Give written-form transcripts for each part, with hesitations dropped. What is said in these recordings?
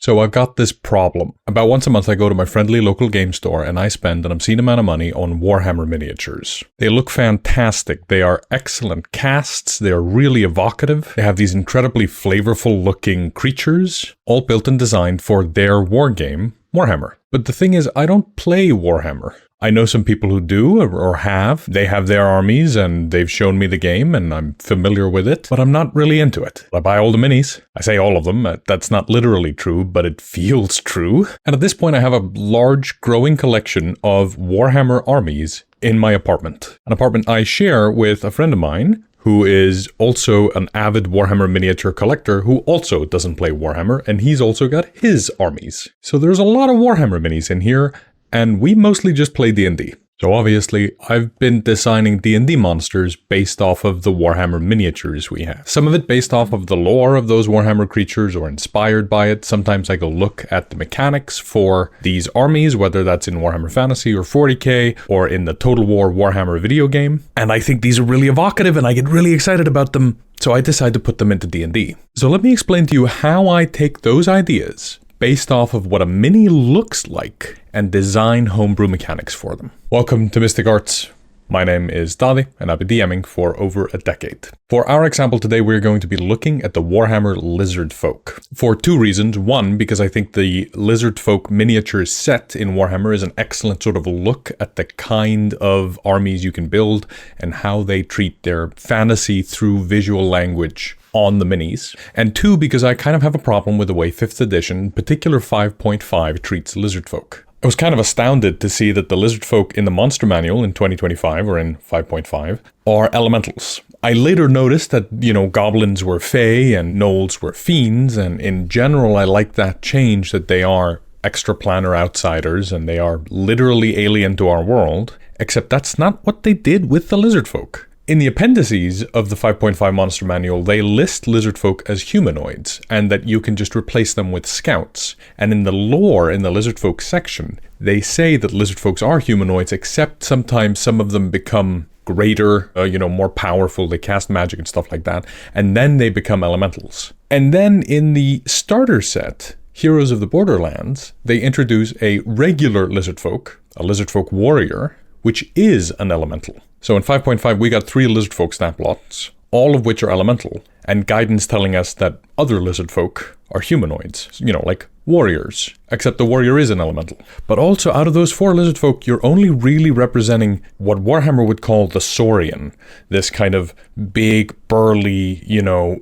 So I've got this problem. About once a month I go to my friendly local game store and I spend an obscene amount of money on Warhammer miniatures. They look fantastic. They are excellent casts. They are really evocative. They have these incredibly flavorful looking creatures, all built and designed for their war game, Warhammer. But the thing is, I don't play Warhammer. I know some people who do or have. They have their armies and they've shown me the game and I'm familiar with it, but I'm not really into it. I buy all the minis. I say all of them. That's not literally true, but it feels true. And at this point, I have a large growing collection of Warhammer armies in my apartment. An apartment I share with a friend of mine who is also an avid Warhammer miniature collector who also doesn't play Warhammer, and he's also got his armies. So there's a lot of Warhammer minis in here, and we mostly just play D&D. So obviously, I've been designing D&D monsters based off of the Warhammer miniatures we have. Some of it based off of the lore of those Warhammer creatures or inspired by it. Sometimes I go look at the mechanics for these armies, whether that's in Warhammer Fantasy or 40k or in the Total War Warhammer video game. And I think these are really evocative and I get really excited about them. So I decide to put them into D&D. So let me explain to you how I take those ideas based off of what a mini looks like and design homebrew mechanics for them. Welcome to Mystic Arts. My name is Daði, and I've been DMing for over a decade. For our example today, we're going to be looking at the Warhammer Lizardfolk. For two reasons. One, because I think the Lizardfolk miniature set in Warhammer is an excellent sort of look at the kind of armies you can build and how they treat their fantasy through visual language on the minis. And two, because I kind of have a problem with the way 5th edition, particular 5.5, treats Lizardfolk. I was kind of astounded to see that the Lizardfolk in the Monster Manual in 2025, or in 5.5, are elementals. I later noticed that, goblins were fae and gnolls were fiends, and in general I like that change that they are extraplanar outsiders and they are literally alien to our world, except that's not what they did with the Lizardfolk. In the appendices of the 5.5 Monster Manual, they list Lizardfolk as humanoids, and that you can just replace them with scouts. And in the lore, in the Lizardfolk section, they say that Lizardfolks are humanoids, except sometimes some of them become greater, more powerful, they cast magic and stuff like that, and then they become elementals. And then in the starter set, Heroes of the Borderlands, they introduce a regular Lizardfolk, a Lizardfolk Warrior, which is an elemental. So in 5.5, we got 3 Lizardfolk stat plots, all of which are elemental, and guidance telling us that other Lizardfolk are humanoids, like warriors, except the warrior is an elemental. But also, out of those 4 Lizardfolk, you're only really representing what Warhammer would call the Saurian, this kind of big, burly,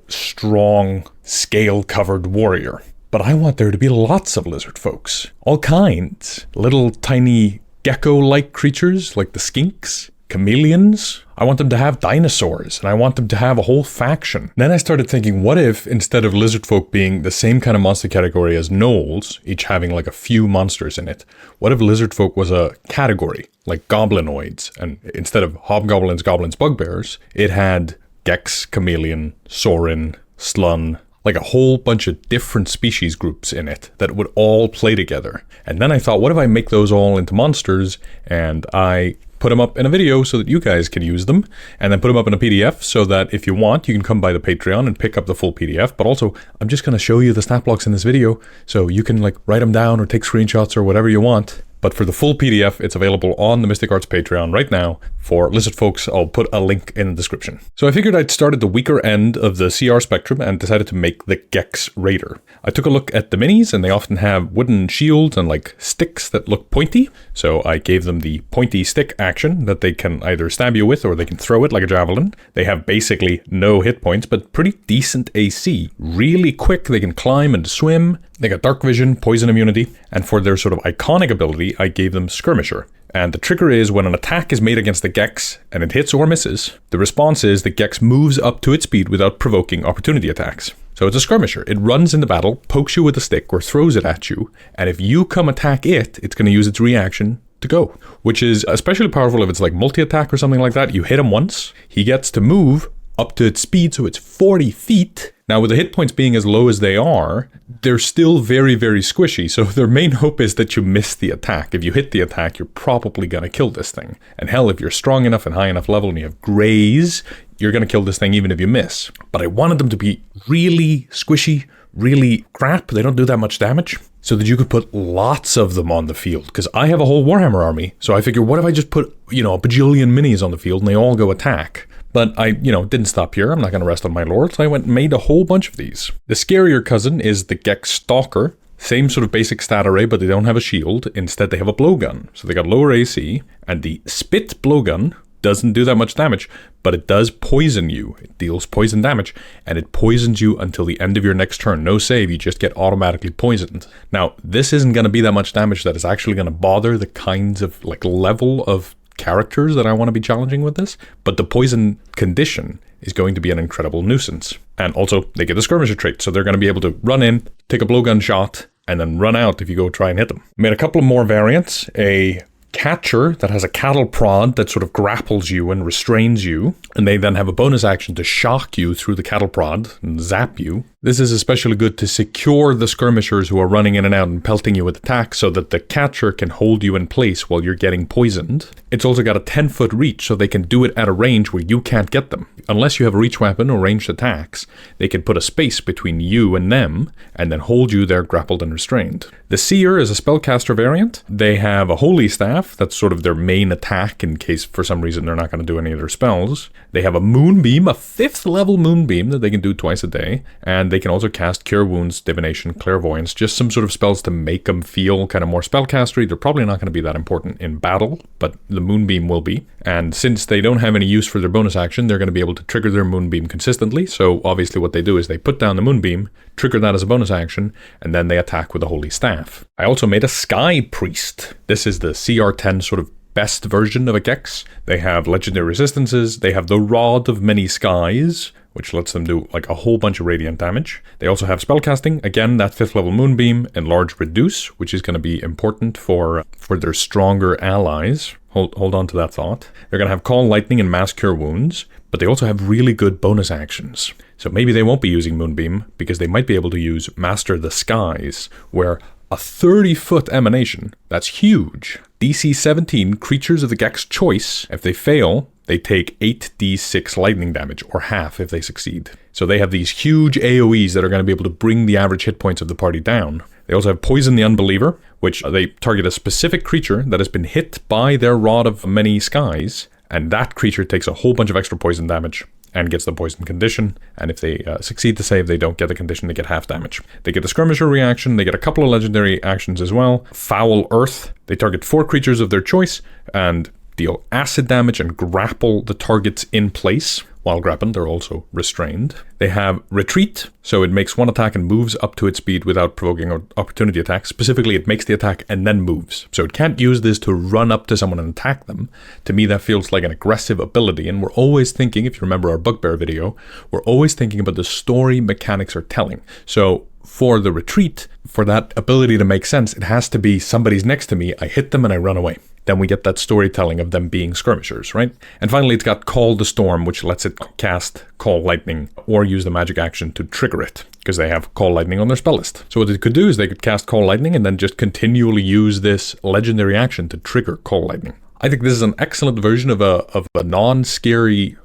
strong, scale-covered warrior. But I want there to be lots of Lizardfolks, all kinds, little tiny gecko-like creatures like the skinks, chameleons. I want them to have dinosaurs, and I want them to have a whole faction. Then I started thinking, what if, instead of Lizardfolk being the same kind of monster category as gnolls, each having like a few monsters in it, what if Lizardfolk was a category, like goblinoids, and instead of hobgoblins, goblins, bugbears, it had Gecks, chameleon, Saurin, Slunn, like a whole bunch of different species groups in it that would all play together. And then I thought, what if I make those all into monsters, and I put them up in a video so that you guys can use them, and then put them up in a PDF so that if you want, you can come by the Patreon and pick up the full PDF. But also, I'm just going to show you the stat blocks in this video so you can write them down or take screenshots or whatever you want. But for the full PDF, it's available on the Mystic Arts Patreon right now. For Lizardfolks, I'll put a link in the description. So I figured I'd start at the weaker end of the CR spectrum and decided to make the Gecks Raider. I took a look at the minis, and they often have wooden shields and sticks that look pointy. So I gave them the pointy stick action that they can either stab you with or they can throw it like a javelin. They have basically no hit points, but pretty decent AC. Really quick, they can climb and swim. They got dark vision, poison immunity, and for their sort of iconic ability, I gave them Skirmisher. And the trigger is when an attack is made against the Gecks and it hits or misses, the response is the Gecks moves up to its speed without provoking opportunity attacks. So it's a Skirmisher. It runs into battle, pokes you with a stick or throws it at you, and if you come attack it, it's going to use its reaction to go, which is especially powerful if it's like multi-attack or something like that. You hit him once, he gets to move up to its speed, so it's 40 feet. Now, with the hit points being as low as they are, they're still very, very squishy, so their main hope is that you miss the attack. If you hit the attack, you're probably going to kill this thing. And hell, if you're strong enough and high enough level and you have graze, you're going to kill this thing even if you miss. But I wanted them to be really squishy, really crap, they don't do that much damage, so that you could put lots of them on the field. Because I have a whole Warhammer army, so I figure, what if I just put, a bajillion minis on the field and they all go attack? But I, didn't stop here. I'm not going to rest on my laurels. I went and made a whole bunch of these. The scarier cousin is the Gecks Stalker. Same sort of basic stat array, but they don't have a shield. Instead, they have a blowgun. So they got lower AC, and the Spit blowgun doesn't do that much damage, but it does poison you. It deals poison damage, and it poisons you until the end of your next turn. No save, you just get automatically poisoned. Now, this isn't going to be that much damage that is actually going to bother the kinds of, level of characters that I want to be challenging with this, but the poison condition is going to be an incredible nuisance. And also, they get a skirmisher trait, so they're going to be able to run in, take a blowgun shot, and then run out if you go try and hit them. I made a couple of more variants. A catcher that has a cattle prod that sort of grapples you and restrains you, and they then have a bonus action to shock you through the cattle prod and zap you. This is especially good to secure the skirmishers who are running in and out and pelting you with attacks so that the catcher can hold you in place while you're getting poisoned. It's also got a 10-foot reach, so they can do it at a range where you can't get them. Unless you have a reach weapon or ranged attacks, they can put a space between you and them and then hold you there grappled and restrained. The Seer is a spellcaster variant. They have a holy staff, that's sort of their main attack in case for some reason they're not going to do any of their spells. They have a moonbeam, a 5th level moonbeam that they can do twice a day, and they can also cast Cure Wounds, Divination, Clairvoyance, just some sort of spells to make them feel kind of more spellcastery. They're probably not going to be that important in battle, but the moonbeam will be. And since they don't have any use for their bonus action, they're going to be able to trigger their moonbeam consistently. So obviously what they do is they put down the moonbeam, trigger that as a bonus action, and then they attack with a holy staff. I also made a Skypriest. This is the CR10 sort of best version of a Gecks. They have legendary resistances. They have the Rod of Many Skies, which lets them do a whole bunch of radiant damage. They also have spellcasting, again, that 5th level Moonbeam, Enlarge Reduce, which is going to be important for their stronger allies. Hold on to that thought. They're going to have Call Lightning and Mass Cure Wounds, but they also have really good bonus actions. So maybe they won't be using Moonbeam, because they might be able to use Master the Skies, where a 30-foot emanation, that's huge. DC 17 creatures of the Gecks choice, if they fail, they take 8d6 lightning damage, or half if they succeed. So they have these huge AoEs that are going to be able to bring the average hit points of the party down. They also have Poison the Unbeliever, which they target a specific creature that has been hit by their Rod of Many Skies, and that creature takes a whole bunch of extra poison damage and gets the poison condition, and if they succeed to save, they don't get the condition, they get half damage. They get the Skirmisher reaction, they get a couple of legendary actions as well. Foul Earth, they target 4 creatures of their choice, and deal acid damage and grapple the targets in place. While grappled, they're also restrained. They have Retreat, so it makes one attack and moves up to its speed without provoking an opportunity attack. Specifically, it makes the attack and then moves. So it can't use this to run up to someone and attack them. To me, that feels like an aggressive ability, and we're always thinking, if you remember our Bugbear video, we're always thinking about the story mechanics are telling. So for the Retreat, for that ability to make sense, it has to be somebody's next to me, I hit them and I run away. Then we get that storytelling of them being skirmishers, right? And finally, it's got Call the Storm, which lets it cast Call Lightning or use the magic action to trigger it, because they have Call Lightning on their spell list. So what it could do is they could cast Call Lightning and then just continually use this legendary action to trigger Call Lightning. I think this is an excellent version of a non-scary,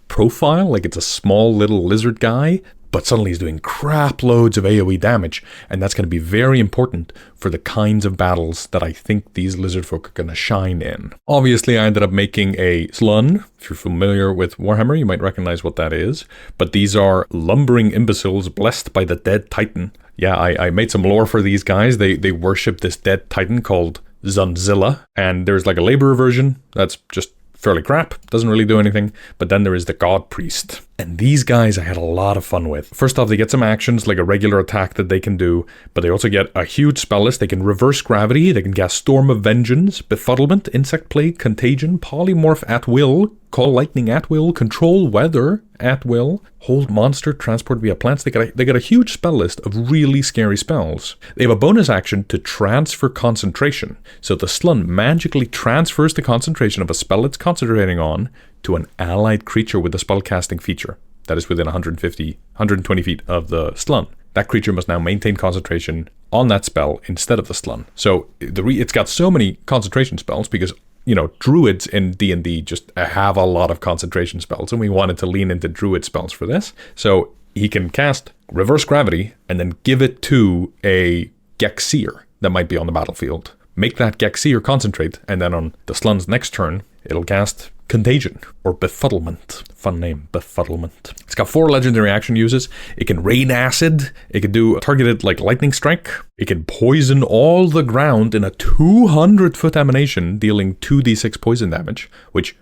profile. It's a small little lizard guy, but suddenly he's doing crap loads of AoE damage, and that's going to be very important for the kinds of battles that I think these Lizardfolk are going to shine in. Obviously, I ended up making a Slunn. If you're familiar with Warhammer, you might recognize what that is, but these are lumbering imbeciles blessed by the dead titan. Yeah, I made some lore for these guys. They worship this dead titan called Tzunzilla, and there's a laborer version that's just fairly crap, doesn't really do anything, but then there is the Godpriest. And these guys I had a lot of fun with. First off, they get some actions like a regular attack that they can do, but they also get a huge spell list. They can reverse gravity, they can cast Storm of Vengeance, Befuddlement, Insect Plague, Contagion, Polymorph at will, Call Lightning at will, Control Weather at will, Hold Monster, Transport via Plants. They got a huge spell list of really scary spells. They have a bonus action to transfer concentration. So the Slunn magically transfers the concentration of a spell it's concentrating on to an allied creature with a spellcasting feature that is within 120 feet of the Slunn. That creature must now maintain concentration on that spell instead of the Slunn. So it's got so many concentration spells because, druids in D&D just have a lot of concentration spells, and we wanted to lean into druid spells for this. So he can cast reverse gravity, and then give it to a Gecks Seer that might be on the battlefield. Make that Gecks Seer concentrate, and then on the Slunn's next turn, it'll cast Contagion, or Befuddlement. Fun name, Befuddlement. It's got 4 legendary action uses. It can rain acid. It can do a targeted lightning strike. It can poison all the ground in a 200-foot emanation, dealing 2d6 poison damage, which,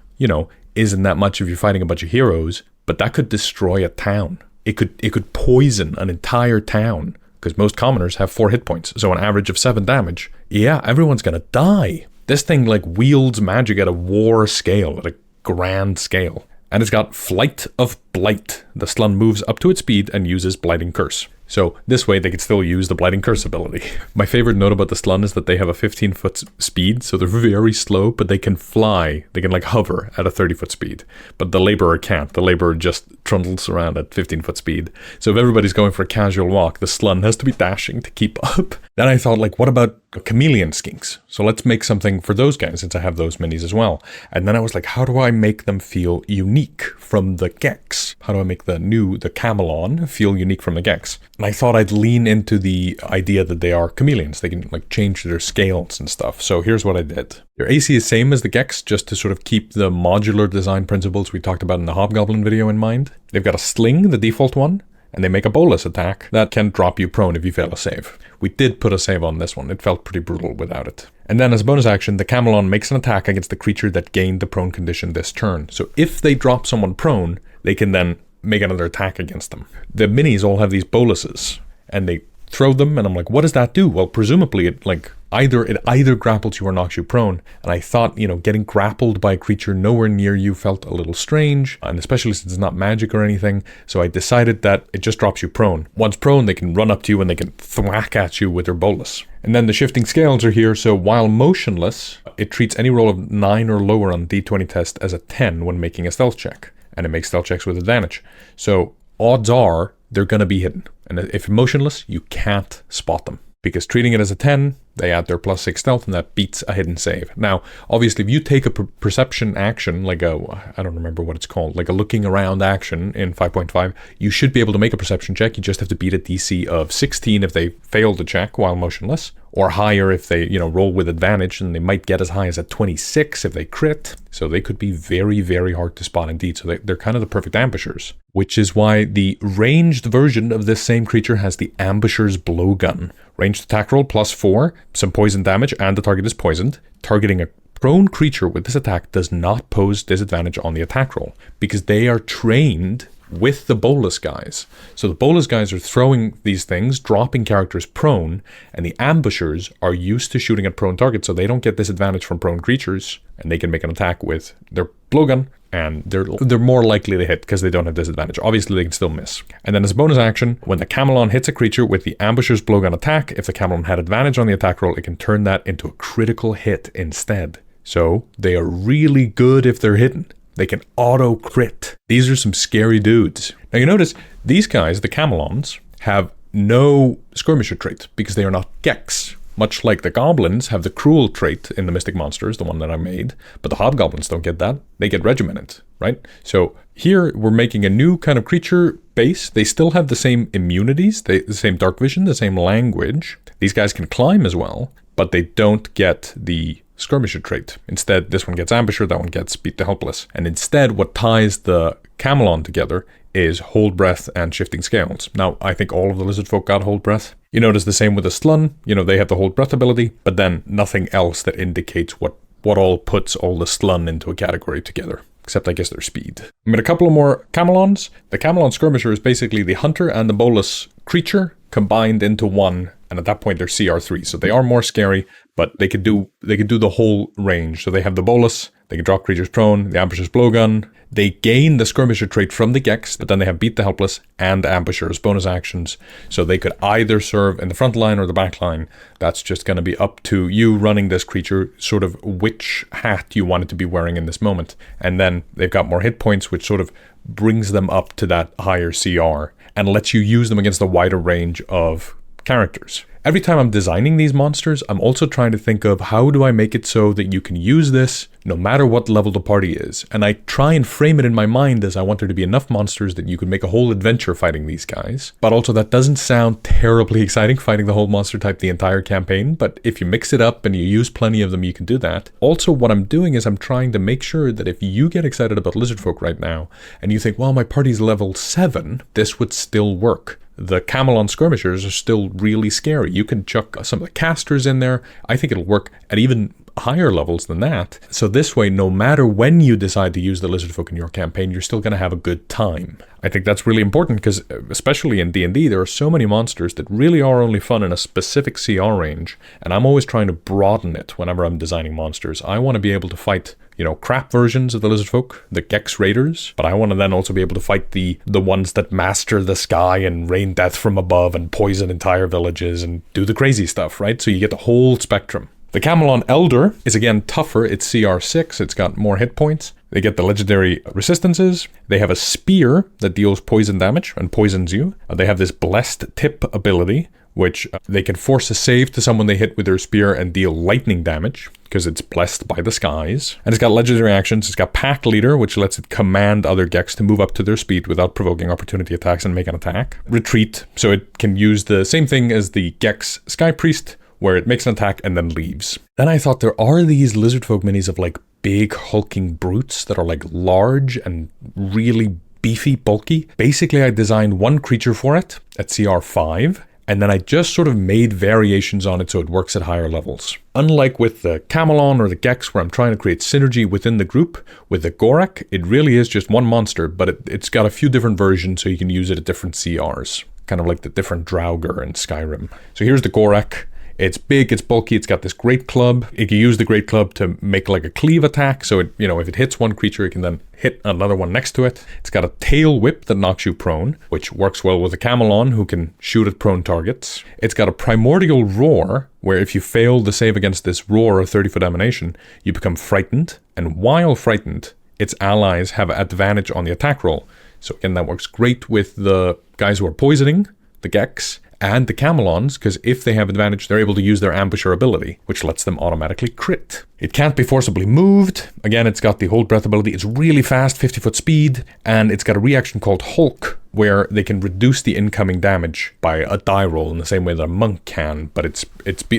isn't that much if you're fighting a bunch of heroes, but that could destroy a town. It could poison an entire town, because most commoners have 4 hit points, so an average of 7 damage. Yeah, everyone's gonna die. This thing wields magic at a war scale, at a grand scale. And it's got Flight of Blight. The Slunn moves up to its speed and uses Blighting Curse. So this way they could still use the Blighting Curse ability. My favorite note about the Slunn is that they have a 15-foot speed, so they're very slow, but they can fly. They can hover at a 30-foot speed. But the Laborer can't. The Laborer just trundles around at 15-foot speed. So if everybody's going for a casual walk, the Slunn has to be dashing to keep up. Then I thought, what about chameleon skinks? So let's make something for those guys, since I have those minis as well. And then I was how do I make them feel unique from the Gecks? How do I make the Chamilon feel unique from the Gecks? And I thought I'd lean into the idea that they are chameleons. They can change their scales and stuff. So here's what I did. Their AC is same as the Gecks, just to sort of keep the modular design principles we talked about in the Hobgoblin video in mind. They've got a sling, the default one, and they make a Bolas attack that can drop you prone if you fail a save. We did put a save on this one. It felt pretty brutal without it. And then as a bonus action, the Chamilon makes an attack against the creature that gained the prone condition this turn. So if they drop someone prone, they can then make another attack against them. The minis all have these boluses, and they throw them, and I'm what does that do? Well, presumably it either grapples you or knocks you prone. And I thought, getting grappled by a creature nowhere near you felt a little strange, and especially since it's not magic or anything. So I decided that it just drops you prone. Once prone, they can run up to you and they can thwack at you with their bolus. And then the shifting scales are here, so while motionless, it treats any roll of 9 or lower on the D20 test as a 10 when making a stealth check. And it makes stealth checks with advantage. So odds are they're going to be hidden. And if motionless, you can't spot them. Because treating it as a 10, they add their +6 stealth, and that beats a hidden save. Now, obviously, if you take a perception action, I don't remember what it's called, a looking around action in 5.5, you should be able to make a perception check. You just have to beat a DC of 16 if they fail to check while motionless, or higher if they, roll with advantage, and they might get as high as a 26 if they crit. So they could be very, very hard to spot indeed. So they're kind of the perfect ambushers, which is why the ranged version of this same creature has the Ambusher's Blowgun. Ranged attack roll +4, some poison damage, and the target is poisoned. Targeting a prone creature with this attack does not pose disadvantage on the attack roll, because they are trained with the Bolas guys. So the Bolas guys are throwing these things, dropping characters prone, and the ambushers are used to shooting at prone targets, so they don't get disadvantage from prone creatures, and they can make an attack with their blowgun, and they're more likely to hit because they don't have disadvantage. Obviously, they can still miss. And then as a bonus action, when the Chamilon hits a creature with the Ambusher's Blowgun attack, if the Chamilon had advantage on the attack roll, it can turn that into a critical hit instead. So they are really good if they're hidden. They can auto-crit. These are some scary dudes. Now you notice, these guys, the Chamilons, have no Skirmisher trait because they are not Gecks. Much like the Goblins have the Cruel trait in the Mystic Monsters, the one that I made, but the Hobgoblins don't get that. They get Regimented, right? So here we're making a new kind of creature base. They still have the same immunities, the same dark vision, the same language. These guys can climb as well, but they don't get the Skirmisher trait. Instead, this one gets Ambusher, that one gets Beat the Helpless. And instead, what ties the Chamilon together is Hold Breath and Shifting Scales. Now, I think all of the Lizardfolk got Hold Breath. You notice the same with the Slunn. They have the Hold Breath ability, but then nothing else that indicates what all puts all the Slunn into a category together. Except, I guess, their speed. I made a couple of more Chamilons. The Chamilon Skirmisher is basically the Hunter and the Bolas creature combined into one, and at that point they're CR3, so they are more scary, but they could do the whole range. So they have the Bolas, they can drop creatures prone, the Ambusher's Blowgun, they gain the Skirmisher trait from the Gecks, but then they have Beat the Helpless and Ambusher as bonus actions, so they could either serve in the front line or the back line. That's just going to be up to you running this creature, sort of which hat you want it to be wearing in this moment. And then they've got more hit points, which sort of brings them up to that higher CR and lets you use them against a wider range of characters. every time I'm designing these monsters, I'm also trying to think of how do I make it so that you can use this no matter what level the party is. And I try and frame it in my mind as I want there to be enough monsters that you could make a whole adventure fighting these guys. But also that doesn't sound terribly exciting, fighting the whole monster type the entire campaign. But if you mix it up and you use plenty of them, you can do that. Also, what I'm doing is I'm trying to make sure that if you get excited about Lizardfolk right now, and you think, well, my party's level 7, this would still work. The Chamilon Skirmishers are still really scary. You can chuck some of the casters in there. I think it'll work at even higher levels than that. So this way, no matter when you decide to use the Lizardfolk in your campaign, you're still going to have a good time. I think that's really important because, especially in D&D, there are so many monsters that really are only fun in a specific CR range, and I'm always trying to broaden it whenever I'm designing monsters. I want to be able to fight, crap versions of the Lizardfolk, the Gecks Raiders, but I want to then also be able to fight the ones that master the sky and rain death from above and poison entire villages and do the crazy stuff, right? So you get the whole spectrum. The Chamilon Elder is again tougher. It's CR6. It's got more hit points. They get the legendary resistances. They have a spear that deals poison damage and poisons you. They have this blessed tip ability, which they can force a save to someone they hit with their spear and deal lightning damage because it's blessed by the skies. And it's got legendary actions. It's got Pack Leader, which lets it command other Gecks to move up to their speed without provoking opportunity attacks and make an attack. Retreat, so it can use the same thing as the Gecks Skypriest, where it makes an attack and then leaves. Then I thought there are these Lizardfolk minis of like big hulking brutes that are like large and really beefy, bulky. Basically, I designed one creature for it at CR5, and then I just sort of made variations on it so it works at higher levels. Unlike with the Chamilon or the Gecks, where I'm trying to create synergy within the group, with the Gorek, it really is just one monster, but it's got a few different versions so you can use it at different CRs. Kind of like the different Draugr in Skyrim. So here's the Gorek. It's big, it's bulky, it's got this great club. It can use the great club to make like a cleave attack. So, if it hits one creature, it can then hit another one next to it. It's got a tail whip that knocks you prone, which works well with a Chamilon who can shoot at prone targets. It's got a primordial roar, where if you fail to save against this roar or 30-foot emanation, you become frightened. And while frightened, its allies have advantage on the attack roll. So again, that works great with the guys who are poisoning, the Gecks, and the Chamilons, because if they have advantage, they're able to use their ambusher ability, which lets them automatically crit. It can't be forcibly moved. Again, it's got the hold breath ability. It's really fast, 50-foot speed, and it's got a reaction called Hulk, where they can reduce the incoming damage by a die roll in the same way that a monk can, but it's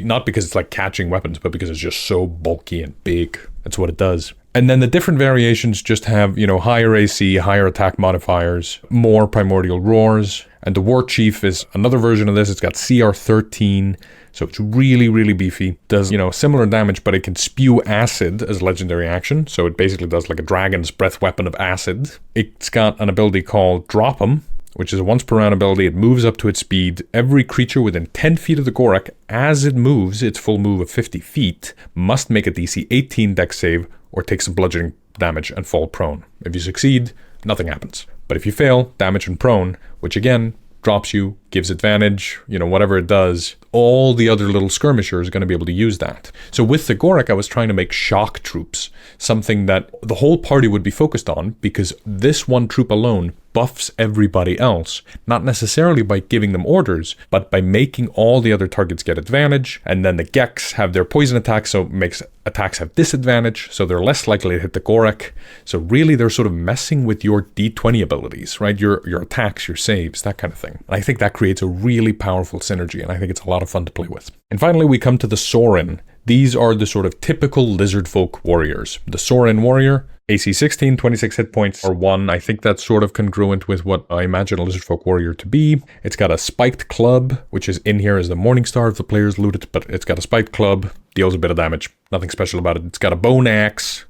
not because it's like catching weapons, but because it's just so bulky and big. That's what it does. And then the different variations just have, higher AC, higher attack modifiers, more primordial roars. And the Warchief is another version of this. It's got CR13, so it's really, really beefy. Does, similar damage, but it can spew acid as a legendary action. So it basically does like a dragon's breath weapon of acid. It's got an ability called Drop 'em, which is a once per round ability. It moves up to its speed. Every creature within 10 feet of the Gorek, as it moves its full move of 50 feet, must make a DC 18 dex save or take some bludgeoning damage and fall prone. If you succeed, nothing happens. But if you fail, damage and prone, which again, drops you, gives advantage, whatever it does, all the other little skirmishers are going to be able to use that. So with the Gorek, I was trying to make shock troops, something that the whole party would be focused on, because this one troop alone buffs everybody else, not necessarily by giving them orders, but by making all the other targets get advantage, and then the Gecks have their poison attacks, so it makes attacks have disadvantage, so they're less likely to hit the Gorek. So really, they're sort of messing with your D20 abilities, right? Your attacks, your saves, that kind of thing. And I think that creates a really powerful synergy, and I think it's a lot of fun to play with. And finally, we come to the Saurin. These are the sort of typical Lizardfolk warriors. The Saurin Warrior, AC 16, 26 hit points, or 1. I think that's sort of congruent with what I imagine a Lizardfolk warrior to be. It's got a spiked club, which is in here as the Morningstar if the players loot it, but it's got a spiked club, deals a bit of damage. Nothing special about it. It's got a bone axe,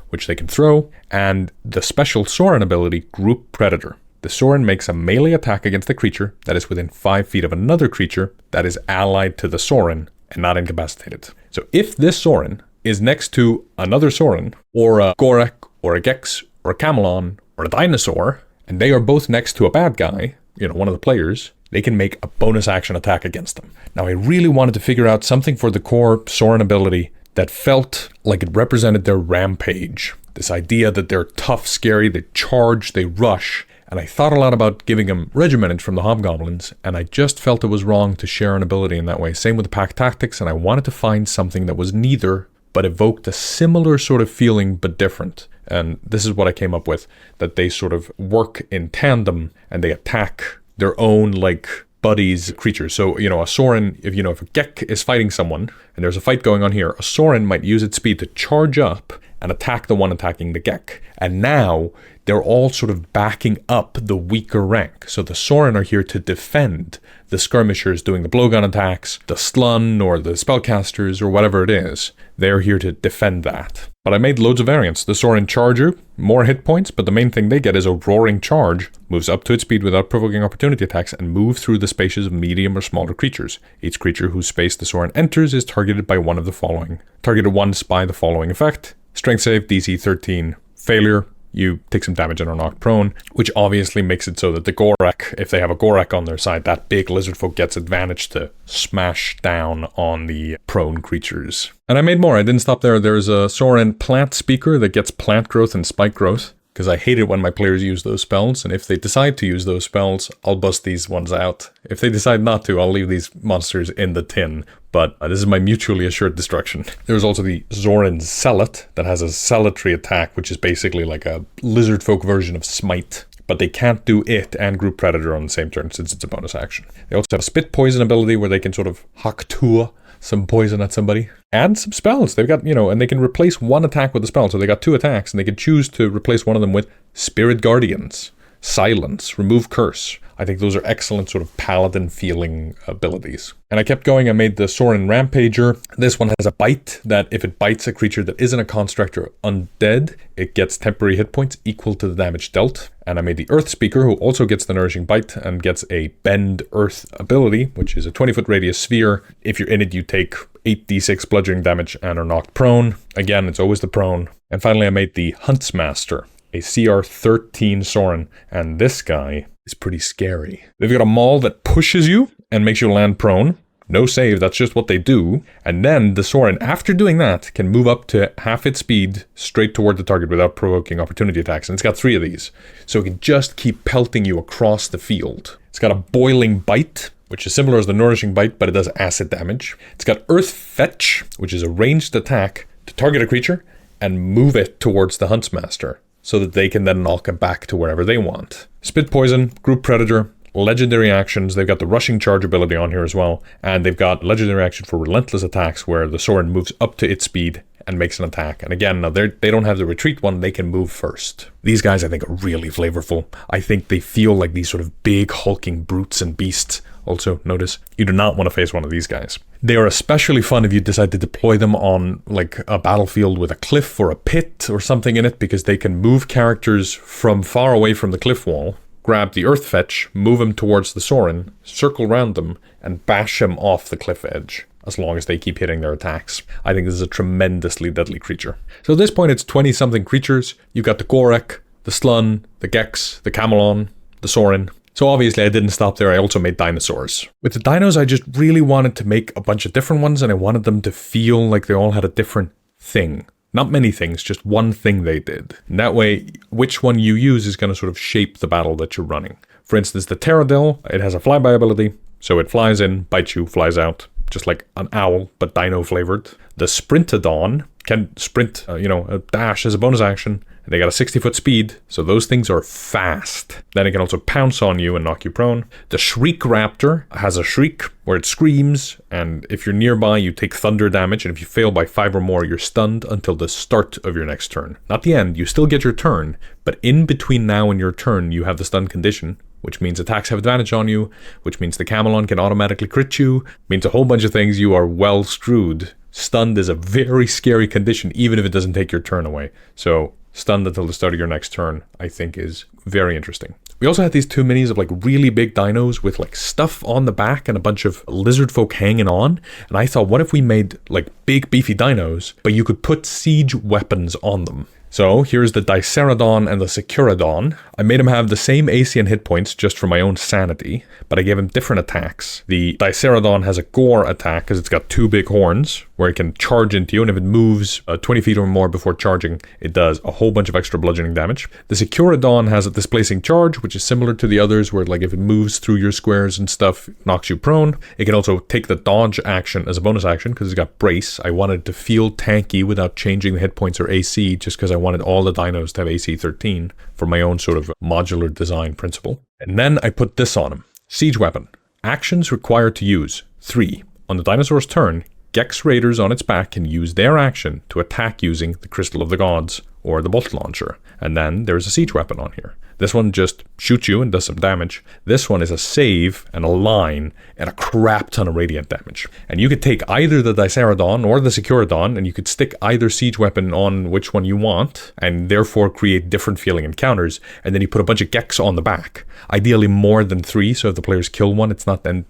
which they can throw, and the special Saurin ability, Group Predator. The Saurin makes a melee attack against a creature that is within 5 feet of another creature that is allied to the Saurin and not incapacitated. So if this Saurin is next to another Saurin, or a Gorek, or a Gecks, or a Chamilon, or a Dinosaur, and they are both next to a bad guy, one of the players, they can make a bonus action attack against them. Now I really wanted to figure out something for the core Saurin ability that felt like it represented their rampage. This idea that they're tough, scary, they charge, they rush, And I thought a lot about giving him regimented from the Hobgoblins, and I just felt it was wrong to share an ability in that way. Same with the Pack Tactics, and I wanted to find something that was neither, but evoked a similar sort of feeling, but different. And this is what I came up with, that they sort of work in tandem, and they attack their own, like, buddies, creatures. So, you know, a Saurin, if a Gek is fighting someone, and there's a fight going on here, a Saurin might use its speed to charge up and attack the one attacking the Gek. And now, they're all sort of backing up the weaker rank. So the Saurin are here to defend the Skirmishers doing the blowgun attacks, the Slunn or the Spellcasters or whatever it is. They're here to defend that. But I made loads of variants. The Saurin Charger, more hit points, but the main thing they get is a Roaring Charge, moves up to its speed without provoking opportunity attacks, and move through the spaces of medium or smaller creatures. Each creature whose space the Saurin enters is targeted by one of the following. Targeted once by the following effect. Strength save, DC 13. Failure, you take some damage and are knocked prone, which obviously makes it so that the Gorek, if they have a Gorek on their side, that big Lizardfolk gets advantage to smash down on the prone creatures. And I made more. I didn't stop there. There's a Saurin Plant Speaker that gets plant growth and spike growth, because I hate it when my players use those spells, and if they decide to use those spells, I'll bust these ones out. If they decide not to, I'll leave these monsters in the tin. But this is my mutually assured destruction. There's also the Saurin Zealot that has a zealotry attack, which is basically like a Lizardfolk version of Smite. But they can't do it and Group Predator on the same turn since it's a bonus action. They also have a Spit Poison ability where they can sort of Haktua some poison at somebody. And some spells. They've got, and they can replace one attack with a spell. So they got 2 attacks, and they can choose to replace one of them with Spirit Guardians, Silence, Remove Curse. I think those are excellent sort of paladin feeling abilities. And I kept going. I made the Saurin Rampager. This one has a bite that if it bites a creature that isn't a construct or undead, it gets temporary hit points equal to the damage dealt. And I made the Earth Speaker, who also gets the Nourishing Bite and gets a Bend Earth ability, which is a 20-foot radius sphere. If you're in it, you take 8d6 bludgeoning damage and are knocked prone. Again, it's always the prone. And finally, I made the Huntsmaster, a CR 13 Saurin, and this guy is pretty scary. They've got a maul that pushes you and makes you land prone. No save, that's just what they do. And then the Saurin, after doing that, can move up to half its speed straight toward the target without provoking opportunity attacks. And it's got 3 of these. So it can just keep pelting you across the field. It's got a Boiling Bite, which is similar as the Nourishing Bite, but it does acid damage. It's got Earth Fetch, which is a ranged attack to target a creature and move it towards the Huntsmaster, so that they can then knock it back to wherever they want. Spit Poison, Group Predator, legendary actions. They've got the Rushing Charge ability on here as well, and they've got legendary action for relentless attacks where the Saurin moves up to its speed and makes an attack. And again, now they don't have the retreat one, they can move first. These guys I think are really flavorful. I think they feel like these sort of big hulking brutes and beasts. Also, notice, you do not want to face one of these guys. They are especially fun if you decide to deploy them on like a battlefield with a cliff or a pit or something in it, because they can move characters from far away from the cliff wall, grab the Earth Fetch, move them towards the Saurin, circle around them, and bash them off the cliff edge, as long as they keep hitting their attacks. I think this is a tremendously deadly creature. So at this point, it's 20-something creatures. You've got the Gorek, the Slunn, the Gecks, the Chamilon, the Saurin. So obviously I didn't stop there, I also made Dinosaurs. With the Dinos, I just really wanted to make a bunch of different ones, and I wanted them to feel like they all had a different thing. Not many things, just one thing they did. And that way, which one you use is going to sort of shape the battle that you're running. For instance, the Pterodil, it has a flyby ability, so it flies in, bites you, flies out, just like an owl, but dino flavored. The Sprintodon can sprint, a dash as a bonus action. And they got a 60-foot speed, so those things are fast. Then it can also pounce on you and knock you prone. The Shriek Raptor has a shriek where it screams, and if you're nearby, you take thunder damage, and if you fail by 5 or more, you're stunned until the start of your next turn. Not the end, you still get your turn, but in between now and your turn, you have the stun condition, which means attacks have advantage on you, which means the Chamilon can automatically crit you, means a whole bunch of things. You are well screwed. Stunned is a very scary condition, even if it doesn't take your turn away. So stunned until the start of your next turn, I think is very interesting. We also had these 2 minis of like really big dinos with like stuff on the back and a bunch of Lizardfolk hanging on. And I thought, what if we made like big beefy dinos, but you could put siege weapons on them? So here's the Dicerodon and the Securodon. I made them have the same AC and hit points just for my own sanity, but I gave them different attacks. The Dicerodon has a gore attack because it's got 2 big horns, where it can charge into you, and if it moves 20 feet or more before charging, it does a whole bunch of extra bludgeoning damage. The Securodon has a displacing charge, which is similar to the others, where like if it moves through your squares and stuff, it knocks you prone. It can also take the dodge action as a bonus action, because it's got brace. I wanted to feel tanky without changing the hit points or AC, just because I wanted all the dinos to have AC 13 for my own sort of modular design principle. And then I put this on him. Siege Weapon. Actions required to use 3. On the dinosaur's turn, Gecks Raiders on its back can use their action to attack using the Crystal of the Gods or the Bolt Launcher. And then there's a siege weapon on here. This one just shoots you and does some damage. This one is a save and a line and a crap ton of radiant damage. And you could take either the Dicerodon or the Securodon, and you could stick either siege weapon on which one you want, and therefore create different feeling encounters. And then you put a bunch of Gecks on the back. Ideally more than 3, so if the players kill one, it's not then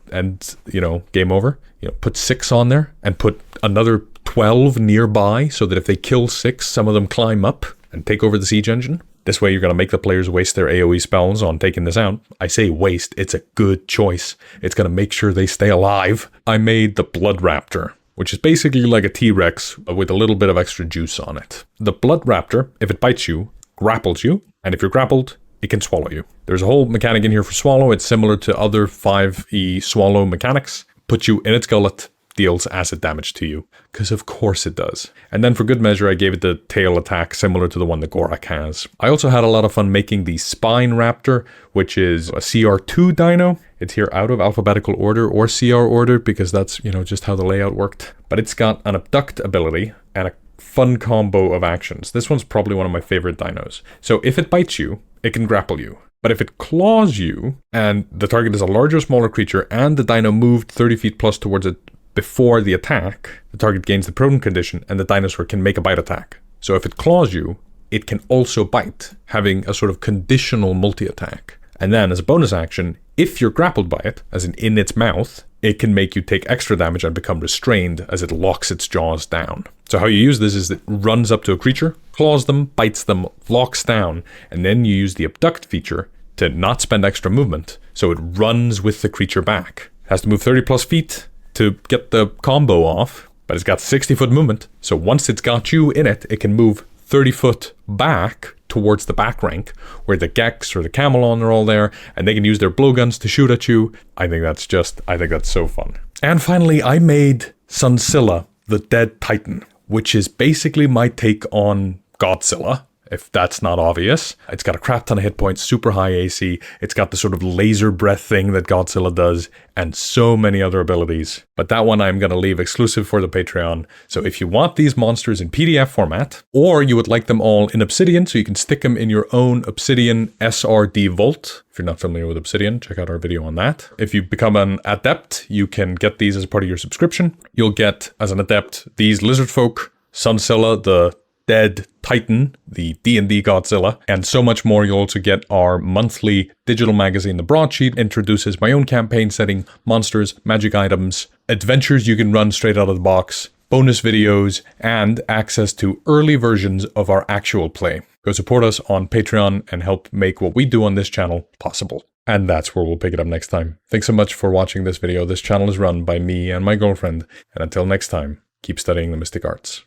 game over. Put 6 on there and put another 12 nearby, so that if they kill 6, some of them climb up and take over the siege engine. This way you're going to make the players waste their AoE spells on taking this out. I say waste, it's a good choice. It's going to make sure they stay alive. I made the Blood Raptor, which is basically like a T-Rex with a little bit of extra juice on it. The Blood Raptor, if it bites you, grapples you, and if you're grappled, it can swallow you. There's a whole mechanic in here for swallow. It's similar to other 5e swallow mechanics. Puts you in its gullet, deals acid damage to you, because of course it does. And then for good measure, I gave it the tail attack similar to the one that Gorek has. I also had a lot of fun making the Spine Raptor, which is a CR2 dino. It's here out of alphabetical order or CR order, because that's, just how the layout worked. But it's got an abduct ability and a fun combo of actions. This one's probably one of my favorite dinos. So if it bites you, it can grapple you. But if it claws you, and the target is a larger or smaller creature, and the dino moved 30 feet plus towards it before the attack, the target gains the prone condition, and the dinosaur can make a bite attack. So if it claws you, it can also bite, having a sort of conditional multi-attack. And then as a bonus action, if you're grappled by it, as in its mouth, it can make you take extra damage and become restrained as it locks its jaws down. So how you use this is it runs up to a creature, claws them, bites them, locks down, and then you use the abduct feature to not spend extra movement, so it runs with the creature back. It has to move 30 plus feet to get the combo off, but it's got 60-foot movement, so once it's got you in it, it can move 30 foot back towards the back rank, where the Gecks or the Chamilon are all there, and they can use their blowguns to shoot at you. I think that's so fun. And finally, I made Tzunzilla, the Dead Titan, which is basically my take on Godzilla, if that's not obvious. It's got a crap ton of hit points, super high AC, it's got the sort of laser breath thing that Godzilla does, and so many other abilities. But that one I'm going to leave exclusive for the Patreon. So if you want these monsters in PDF format, or you would like them all in Obsidian, so you can stick them in your own Obsidian SRD Vault. If you're not familiar with Obsidian, check out our video on that. If you become an Adept, you can get these as part of your subscription. You'll get, as an Adept, these Lizardfolk, Tzunzilla, the Dead Titan, the D&D Godzilla, and so much more. You'll also get our monthly digital magazine, The Broadsheet, introduces my own campaign setting, monsters, magic items, adventures you can run straight out of the box, bonus videos, and access to early versions of our actual play. Go support us on Patreon and help make what we do on this channel possible. And that's where we'll pick it up next time. Thanks so much for watching this video. This channel is run by me and my girlfriend. And until next time, keep studying the mystic arts.